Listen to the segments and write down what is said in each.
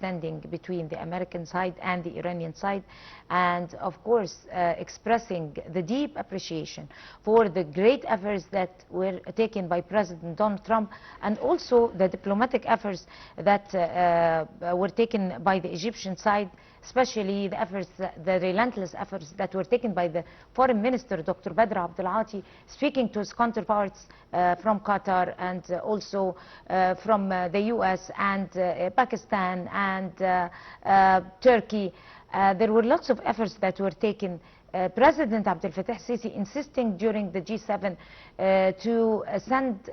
understanding between the American side and the Iranian side, and of course expressing the deep appreciation for the great efforts that were taken by President Donald Trump, and also the diplomatic efforts that were taken by the Egyptian side, especially the efforts, the relentless efforts that were taken by the Foreign Minister, Dr. Badr Abdel, speaking to his counterparts from Qatar and also from the US and Pakistan and Turkey. There were lots of efforts that were taken. President Abdel Fattah Sisi insisting during the G7 to send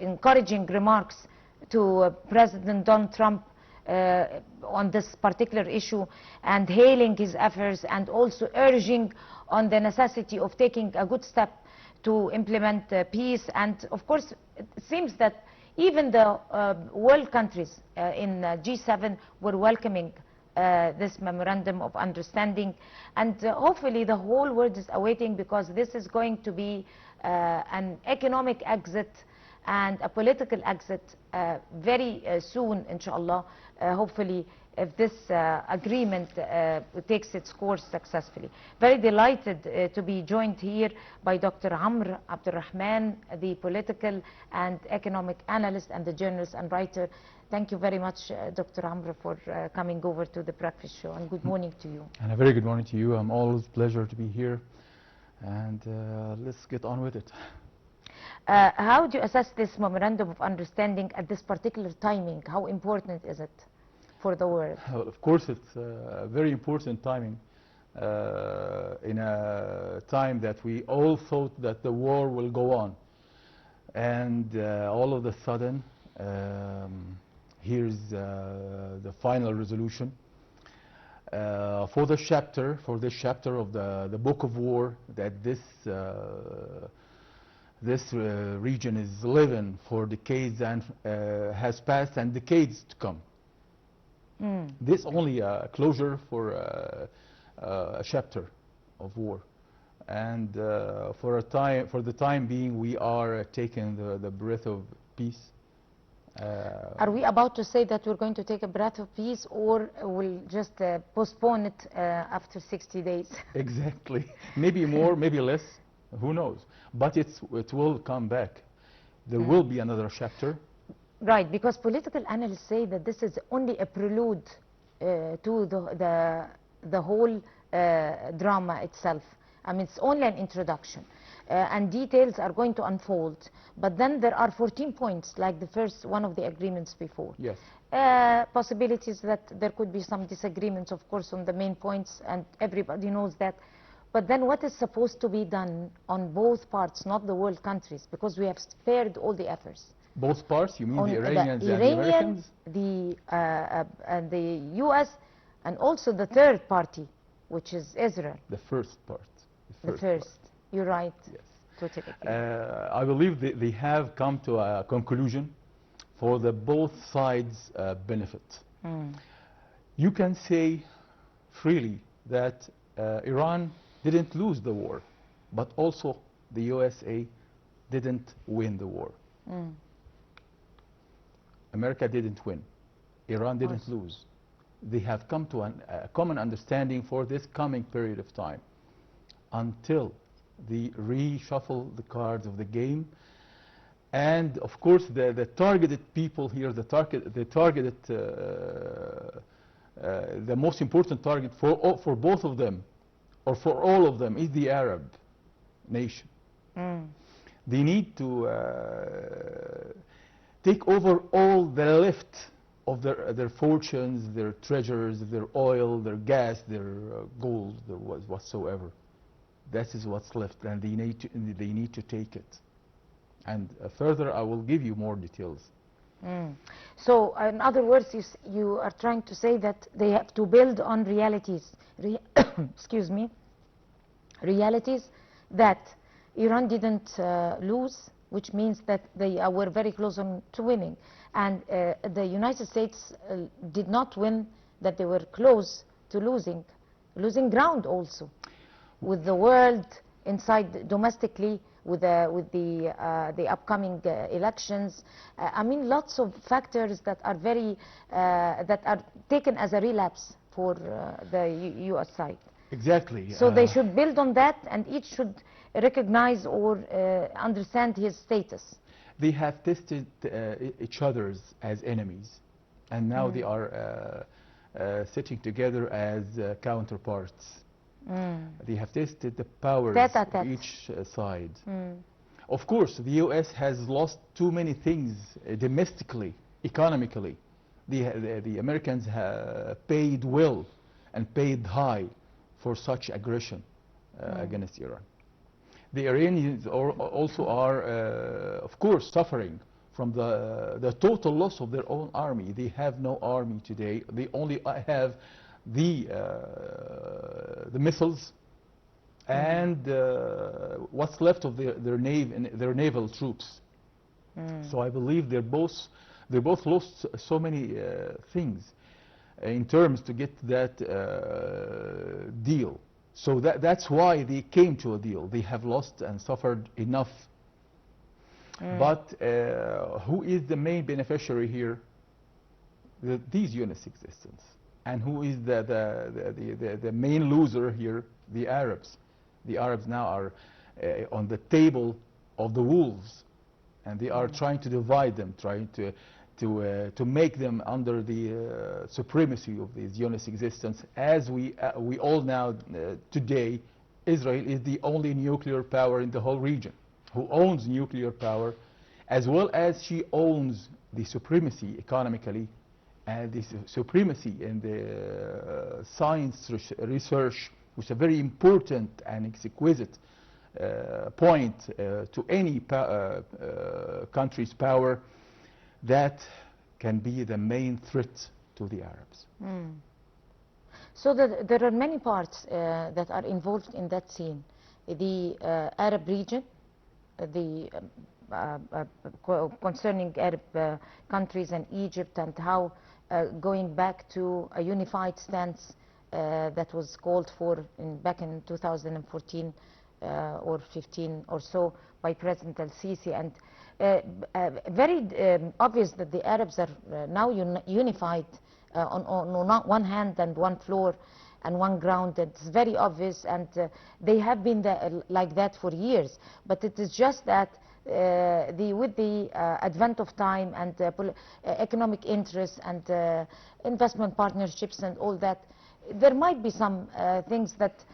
encouraging remarks to President Donald Trump on this particular issue, and hailing his efforts, and also urging on the necessity of taking a good step to implement peace. And of course, it seems that even the world countries in G7 were welcoming this memorandum of understanding, and hopefully the whole world is awaiting, because this is going to be an economic exit and a political exit very soon, inshallah, hopefully, if this agreement takes its course successfully. Very delighted to be joined here by Dr. Abdel Rahman, the political and economic analyst and the journalist and writer. Thank you very much, Dr. Amr, for coming over to the breakfast show, and good morning to you. And a very good morning to you. I'm always a pleasure to be here, and let's get on with it. How do you assess this memorandum of understanding at this particular timing? How important is it for the world? Well, of course, it's a very important timing in a time that we all thought that the war will go on, and all of a sudden here's the final resolution for this chapter of the Book of War that this region is living for decades and has passed and decades to come. This only a closure for a chapter of war, and for the time being, we are taking the breath of peace. Are we about to say that we're going to take a breath of peace, or we'll just postpone it after 60 days? Exactly. Maybe more, maybe less. Who knows? But it will come back. There will be another chapter. Right, because political analysts say that this is only a prelude to the whole drama itself. I mean, it's only an introduction, and details are going to unfold. But then there are 14 points, like the first one of the agreements before. Yes. Possibilities that there could be some disagreements, of course, on the main points, and everybody knows that. But then what is supposed to be done on both parts, not the world countries, because we have spared all the efforts. Both parts? You mean On the Iranians the and the Americans? The US, and also the third party, which is Israel. The first part. The first. You're right. Yes. Totally. I believe they have come to a conclusion for the both sides' benefit. You can say freely that Iran didn't lose the war, but also the USA didn't win the war. America didn't win. Iran didn't lose. They have come to a common understanding for this coming period of time until they reshuffle the cards of the game. And of course, the targeted people here, the most important target for both of them, or for all of them, is the Arab nation. They need to take over all the left of their fortunes, their treasures, their oil, their gas, their gold, their whatsoever. That is what's left, and they need to take it. And further, I will give you more details. So, in other words, you are trying to say that they have to build on realities. Excuse me. Realities that Iran didn't lose, which means that they were very close to winning. And the United States did not win, that they were close to losing ground also with the world inside domestically, with the upcoming elections. I mean, lots of factors that are very that are taken as a relapse for the U.S. side. Exactly. So they should build on that, and each should recognize or understand his status. They have tested each other's as enemies, and now they are sitting together as counterparts. They have tested the powers of each side. Of course, the U.S. has lost too many things domestically, economically. The Americans have paid well and paid high for such aggression against Iran. The Iranians also are, of course, suffering from the total loss of their own army. They have no army today. They only have the missiles and what's left of their naval troops. So I believe they both lost so many things in terms to get that deal. So that's why they came to a deal. They have lost and suffered enough. But who is the main beneficiary here? These units' existence. And who is the main loser here? The Arabs. The Arabs now are on the table of the wolves, and they are trying to divide them, trying to make them under the supremacy of these units' existence. As we all know today, Israel is the only nuclear power in the whole region, who owns nuclear power, as well as she owns the supremacy economically and the supremacy in the science research, which is a very important and exquisite point to any country's power. That can be the main threat to the Arabs. So there are many parts that are involved in that scene. The Arab region, the concerning Arab countries and Egypt, and how going back to a unified stance that was called for back in 2014 or 15 or so by President al-Sisi, and very obvious that the Arabs are now unified on one hand and one floor and one ground. It's very obvious, and they have been like that for years. But it is just that with the advent of time and economic interests and investment partnerships and all that, there might be some things that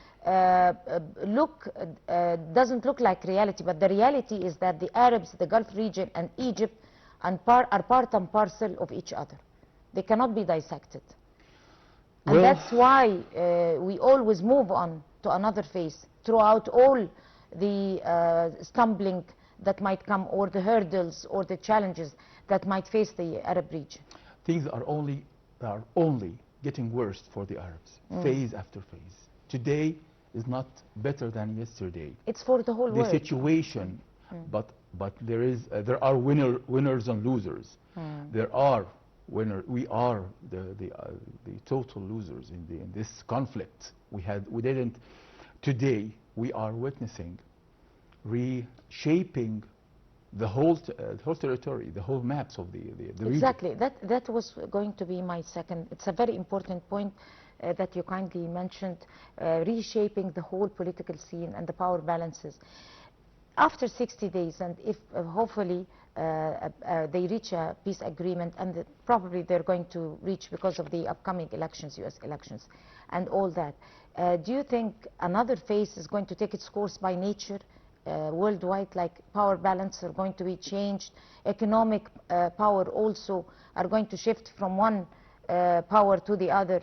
doesn't look like reality, but the reality is that the Arabs, the Gulf region, and Egypt are part and parcel of each other. They cannot be dissected. And that's why we always move on to another phase throughout all the stumbling that might come, or the hurdles or the challenges that might face the Arab region. Things are only getting worse for the Arabs, phase after phase. Today is not better than yesterday. It's for the whole world. The situation, but there are winners and losers. There are winners. We are the total losers in this conflict. Today we are witnessing reshaping the whole territory, the whole maps of the region. Exactly. That was going to be my second. It's a very important point that you kindly mentioned, reshaping the whole political scene and the power balances. After 60 days, and if hopefully they reach a peace agreement, and probably they're going to reach because of the upcoming elections, US elections, and all that, do you think another phase is going to take its course by nature? Worldwide, like power balance are going to be changed, economic power also are going to shift from one power to the other.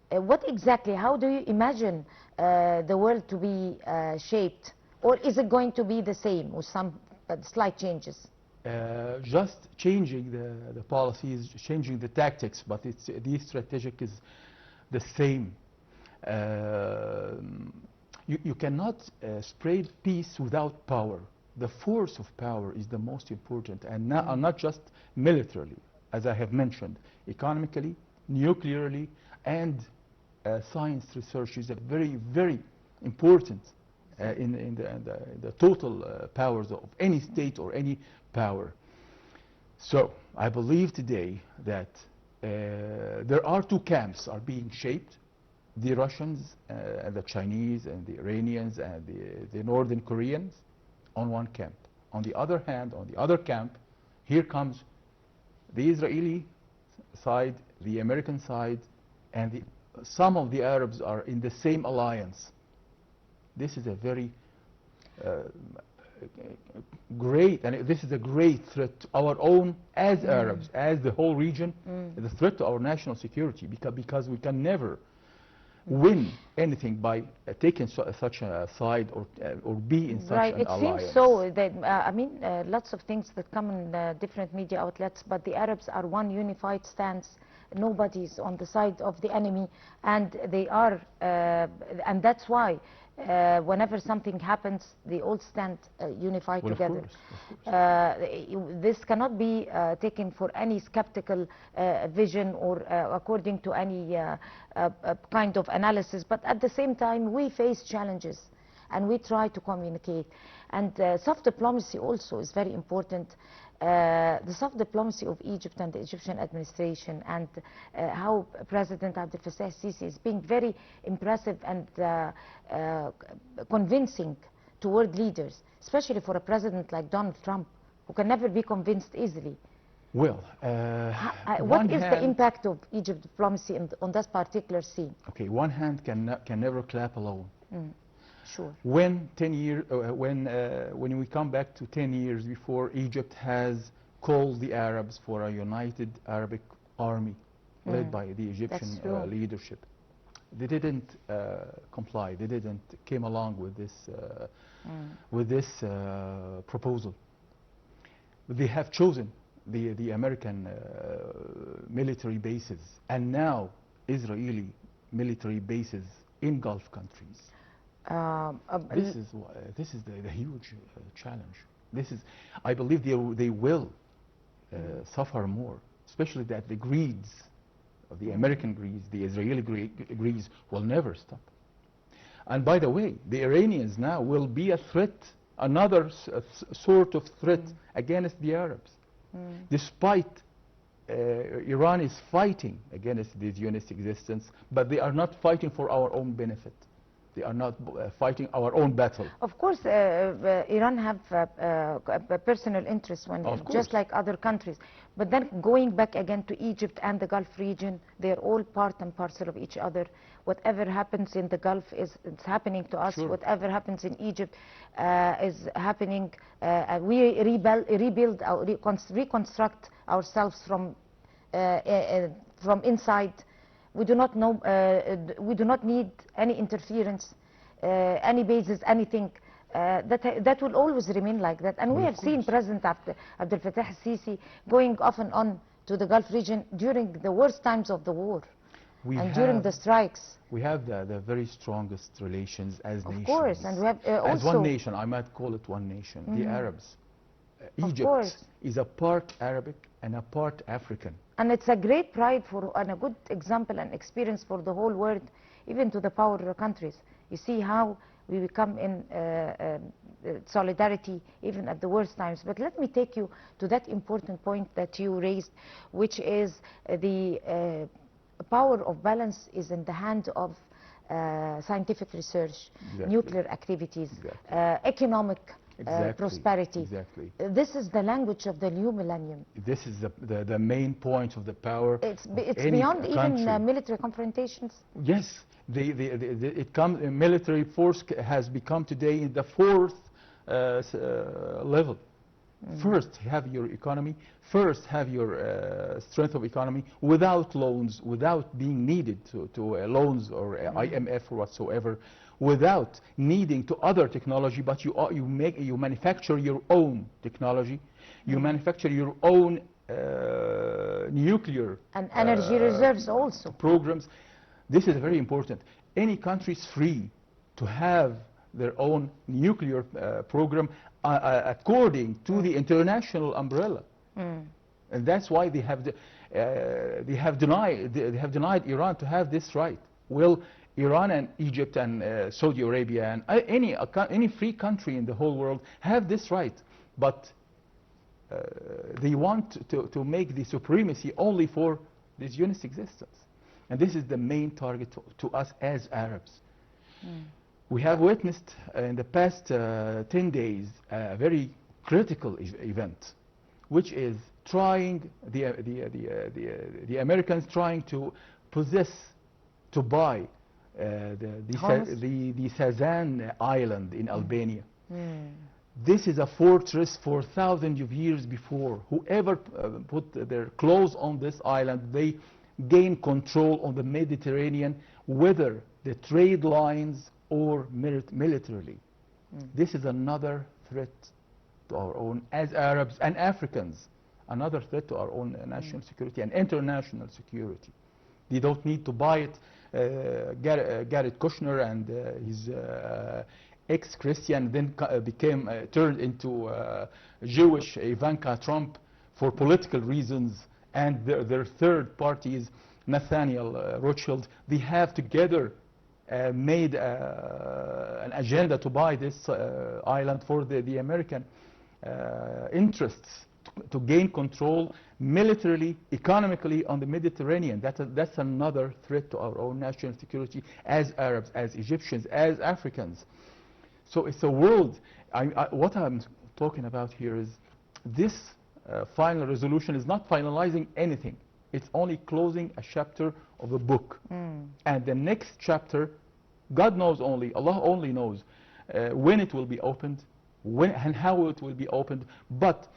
What exactly, how do you imagine the world to be shaped? Or is it going to be the same with some slight changes? Just changing the policies, changing the tactics, but the strategic is the same. You cannot spread peace without power. The force of power is the most important, and not just militarily, as I have mentioned, economically, nuclearly, and science research is a very, very important in the total powers of any state or any power. So I believe today that there are two camps are being shaped: the Russians, and the Chinese, and the Iranians, and the Northern Koreans on one camp. On the other hand, on the other camp, here comes the Israeli side, the American side, and some of the Arabs are in the same alliance. This is a very great, and this is a great threat to our own, as Arabs, as the whole region, the threat to our national security, because we can never win anything by taking such a side or be in such an alliance. It seems so. That, I mean, lots of things that come in different media outlets, but the Arabs are one unified stance. Nobody's on the side of the enemy, and they are, and that's why whenever something happens, they all stand unified together. Of course. This cannot be taken for any skeptical vision or according to any kind of analysis, but at the same time we face challenges and we try to communicate. And soft diplomacy also is very important. The soft diplomacy of Egypt and the Egyptian administration, and how President Abdel Fattah is being very impressive and convincing to world leaders, especially for a president like Donald Trump, who can never be convinced easily. Well, what is the impact of Egypt diplomacy on this particular scene? Okay, one hand can never clap alone. Sure. When when we come back to 10 years before, Egypt has called the Arabs for a united Arabic army led by the Egyptian leadership. They didn't comply. They didn't came along with this proposal. They have chosen the American military bases, and now Israeli military bases in Gulf countries. This is the huge challenge. I believe they will suffer more, especially that the greeds of the American greeds, the Israeli greeds will never stop. And by the way, the Iranians now will be a threat, another sort of threat against the Arabs. Despite Iran is fighting against the Zionist existence, but they are not fighting for our own benefit. They are not fighting our own battle. Of course, Iran have a personal interest, just like other countries. But then going back again to Egypt and the Gulf region, they are all part and parcel of each other. Whatever happens in the Gulf it's happening to us. Sure. Whatever happens in Egypt is happening. We rebuild, reconstruct ourselves from inside. We do not know. We do not need any interference, any bases, anything. That will always remain like that. And we have seen President Abdel Fattah al-Sisi going off and on to the Gulf region during the worst times of the war and during the strikes. We have the very strongest relations as nations. Of course, and we have as one nation. I might call it one nation. The Arabs. Egypt is a part Arabic and a part African. And it's a great pride and a good example and experience for the whole world, even to the power countries. You see how we become in solidarity even at the worst times. But let me take you to that important point that you raised, which is the power of balance is in the hand of scientific research, nuclear activities, economic prosperity. Exactly. This is the language of the new millennium. This is the main point of the power. It's beyond even military confrontations. Yes, military force has become today in the fourth level. First, have your economy. First, have your strength of economy without loans, without being needed to loans or IMF or whatsoever. Without needing to other technology, but you manufacture your own technology, you manufacture your own nuclear and energy reserves also programs. This is very important. Any country is free to have their own nuclear program according to the international umbrella, and that's why they have denied Iran to have this right. Will Iran and Egypt and Saudi Arabia and any free country in the whole world have this right? But they want to make the supremacy only for this Zionist existence. And this is the main target to us as Arabs. We have witnessed in the past 10 days a very critical event, which is trying the Americans trying to buy the Sazan island in Albania. This is a fortress for thousands of years before. Whoever put their claws on this island, they gain control on the Mediterranean, whether the trade lines or militarily. This is another threat to our own, as Arabs and Africans, another threat to our own national security and international security. They don't need to buy it. Jared Kushner and his ex-Christian then turned into Jewish Ivanka Trump for political reasons, and their third party is Nathaniel Rothschild. They have together made an agenda to buy this island for the American interests, to gain control militarily, economically on the Mediterranean. That's another threat to our own national security as Arabs, as Egyptians, as Africans. So it's a world. What I'm talking about here is this final resolution is not finalizing anything. It's only closing a chapter of the book. And the next chapter, God knows only, Allah only knows when it will be opened, when and how it will be opened. But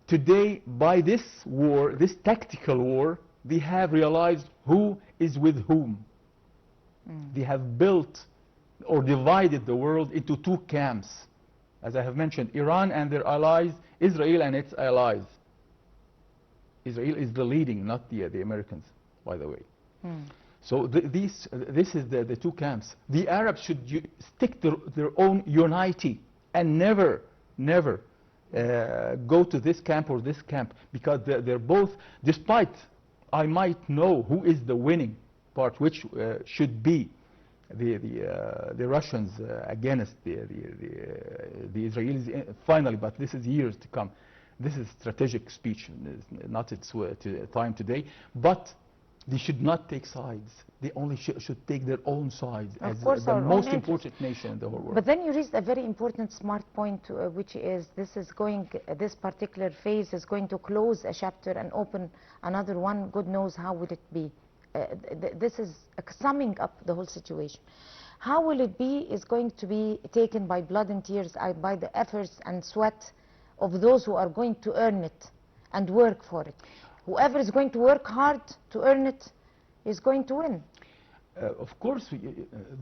today, by this war, this tactical war, they have realized who is with whom. They have built or divided the world into two camps. As I have mentioned, Iran and their allies, Israel and its allies. Israel is the leading, not the Americans, by the way. So this is the two camps. The Arabs should stick to their own unity and never go to this camp or this camp, because they're both, despite I might know who is the winning part, which should be the Russians against the Israelis finally, but this is years to come. This is strategic speech, not its time today. But they should not take sides. They only should take their own sides as the most important nation in the whole world. But then you raised a very important smart point, which is this particular phase is going to close a chapter and open another one. God knows how would it be. This is summing up the whole situation. How will it be is going to be taken by blood and tears, by the efforts and sweat of those who are going to earn it and work for it. Whoever is going to work hard to earn it is going to win. Of course,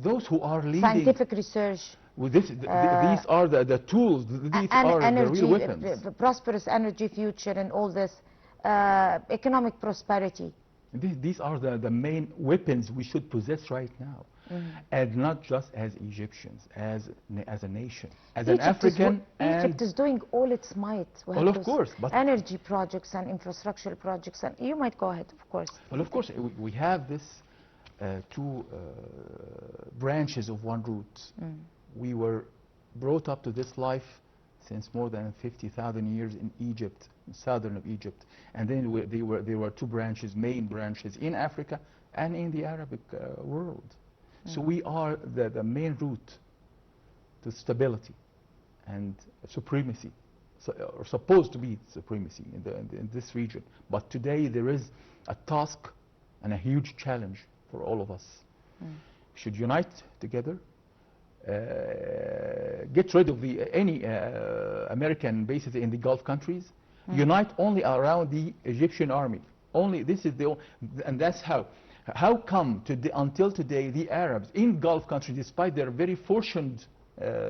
those who are leading scientific research. With these are the tools. These are energy, the real weapons. Prosperous energy future and all this, economic prosperity. These are the main weapons we should possess right now, and not just as Egyptians, as a nation, as an African. Egypt is doing all its might. Well, of course, but energy projects and infrastructure projects, and you might go ahead, of course. Well, of course, we have this two branches of one root. We were brought up to this life since more than 50,000 years in Egypt, in southern of Egypt, and then there were two branches, main branches in Africa and in the Arabic world. So we are the main route to stability and supremacy, or supposed to be supremacy in this region. But today there is a task and a huge challenge for all of us. We should unite together, get rid of any American bases in the Gulf countries, unite only around the Egyptian army. Only this is and that's how. How come until today the Arabs in Gulf countries, despite their very fortunate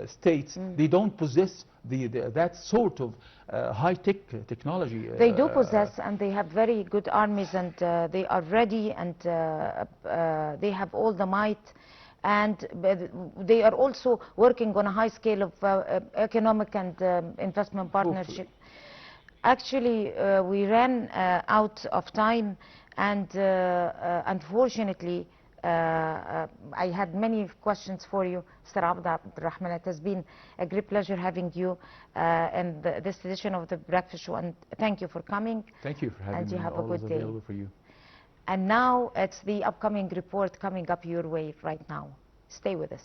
states, they don't possess that sort of high-tech technology? They do possess, and they have very good armies, and they are ready, and they have all the might, and they are also working on a high scale of economic and investment partnership. Hopefully. Actually, we ran out of time, and unfortunately, I had many questions for you, Mr. Rahman. It has been a great pleasure having you in this edition of the Breakfast Show, and thank you for coming. Thank you for having and me. You have a Always good day. available for you. And now it's the upcoming report coming up your way right now. Stay with us.